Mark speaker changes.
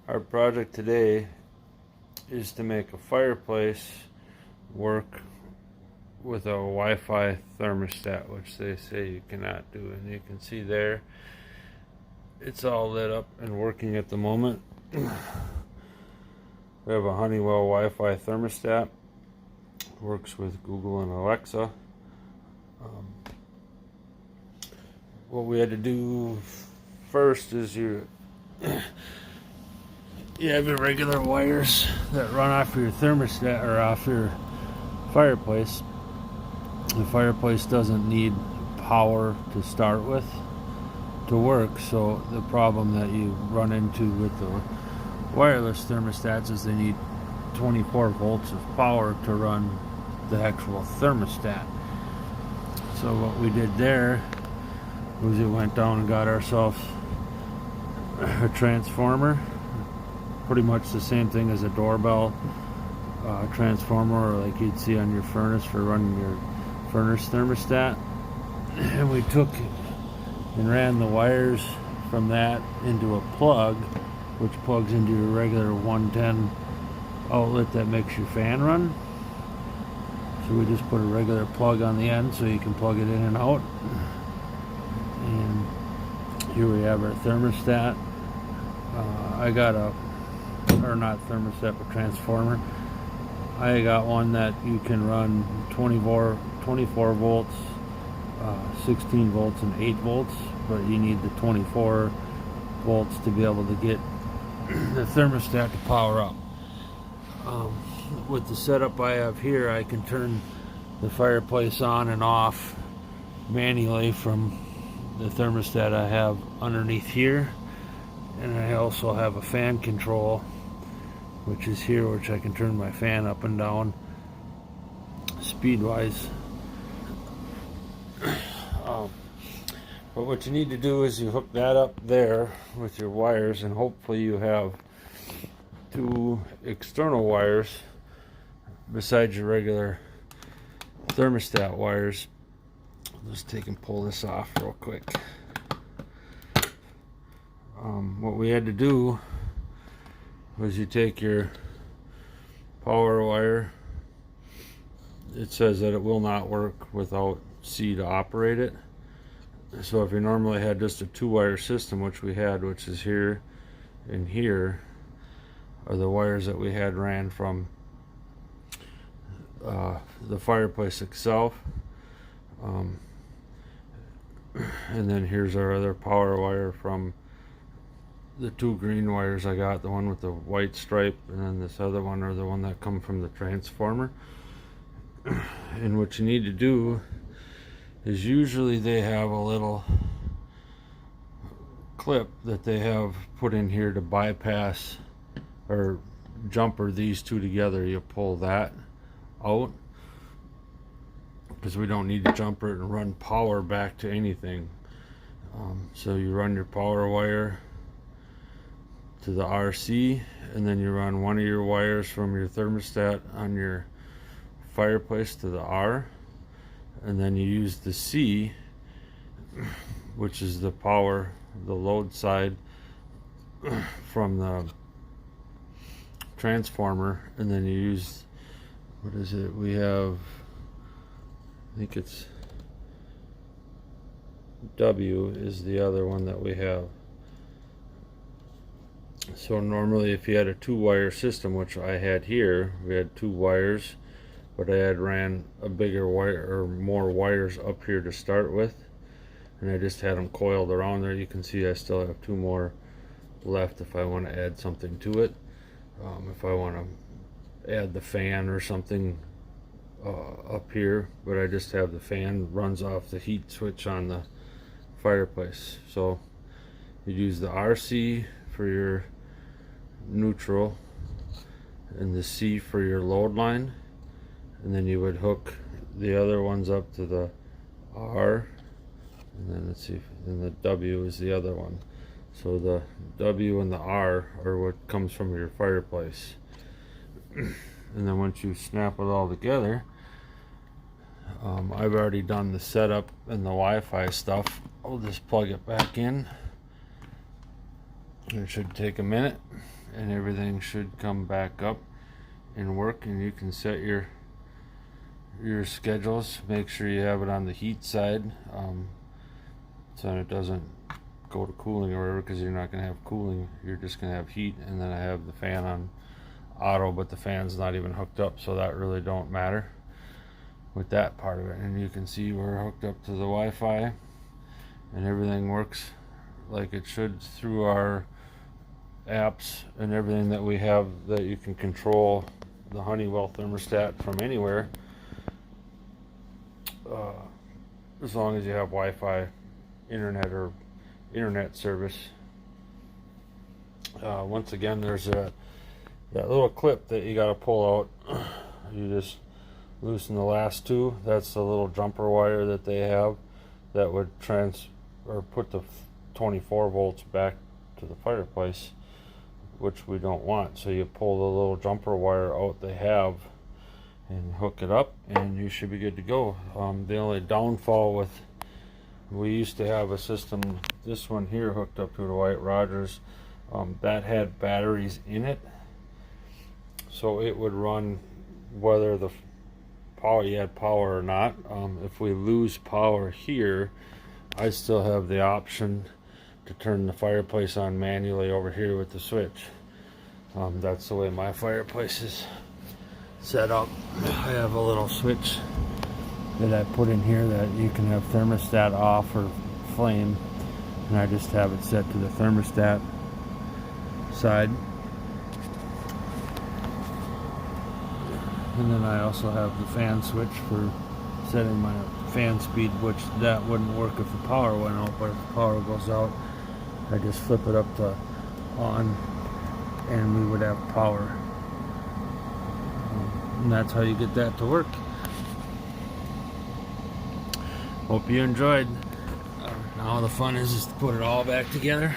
Speaker 1: Our project today is to make a fireplace work with a Wi-Fi thermostat, which they say you cannot do. And you can see there, it's all lit up and working at the moment. We have a Honeywell Wi-Fi thermostat. Works with Google and Alexa. What we had to do first is you have your regular wires that run off your thermostat or off your fireplace. The fireplace doesn't need power to start with to work, so the problem that you run into with the wireless thermostats is they need 24 volts of power to run the actual thermostat. So what we did there was we went down and got ourselves a transformer, pretty much the same thing as a doorbell transformer, or like you'd see on your furnace for running your furnace thermostat. And we took and ran the wires from that into a plug, which plugs into your regular 110 outlet that makes your fan run. So we just put a regular plug on the end so you can plug it in and out. And here we have our thermostat. I got not thermostat, but transformer. I got one that you can run 24 volts, 16 volts, and 8 volts, but you need the 24 volts to be able to get the thermostat to power up. With the setup I have here, I can turn the fireplace on and off manually from the thermostat I have underneath here, and I also have a fan control, which is here, which I can turn my fan up and down speed wise. But what you need to do is you hook that up there with your wires, and hopefully you have two external wires besides your regular thermostat wires. Let's take and pull this off real quick. What we had to do was you take your power wire. It says that it will not work without C to operate it. So if you normally had just a two-wire system, which we had, which is here and here, are the wires that we had ran from the fireplace itself. And then here's our other power wire from the two green wires I got, the one with the white stripe, and then this other one, or the one that come from the transformer. And what you need to do is, usually they have a little clip that they have put in here to bypass or jumper these two together. You pull that out because we don't need to jumper it and run power back to anything. So you run your power wire to the RC, and then you run one of your wires from your thermostat on your fireplace to the R, and then you use the C, which is the power, the load side from the transformer, and then you use, what is it, we have, I think it's W is the other one that we have. So normally if you had a two-wire system, which I had here, we had two wires, but I had ran a bigger wire or more wires up here to start with, and I just had them coiled around there. You can see I still have two more left if I want to add something to it. If I want to add the fan or something up here, but I just have the fan runs off the heat switch on the fireplace. So you use the RC for your neutral and the C for your load line, and then you would hook the other ones up to the R, and then let's see, and the W is the other one. So the W and the R are what comes from your fireplace. And then once you snap it all together, I've already done the setup and the Wi-Fi stuff. I'll just plug it back in. It should take a minute, and everything should come back up and work, and you can set your schedules. Make sure you have it on the heat side, so it doesn't go to cooling or whatever, because you're not going to have cooling, you're just going to have heat. And then I have the fan on auto, but the fan's not even hooked up, so that really don't matter with that part of it. And you can see we're hooked up to the Wi-Fi, and everything works like it should through our apps and everything that we have, that you can control the Honeywell thermostat from anywhere, as long as you have Wi-Fi, internet service. Once again, there's that little clip that you got to pull out. You just loosen the last two. That's the little jumper wire that they have that would put the 24 volts back to the fireplace, which we don't want. So you pull the little jumper wire out they have and hook it up, and you should be good to go. The only downfall with, we used to have a system, this one here hooked up to the White Rogers, that had batteries in it, so it would run whether the power, you had power or not. If we lose power here, I still have the option to turn the fireplace on manually over here with the switch. That's the way my fireplace is set up. I have a little switch that I put in here that you can have thermostat off or flame, and I just have it set to the thermostat side. And then I also have the fan switch for setting my fan speed, which that wouldn't work if the power went out, but if the power goes out, I just flip it up to on and we would have power. And that's how you get that to work. Hope you enjoyed. Now the fun is to put it all back together.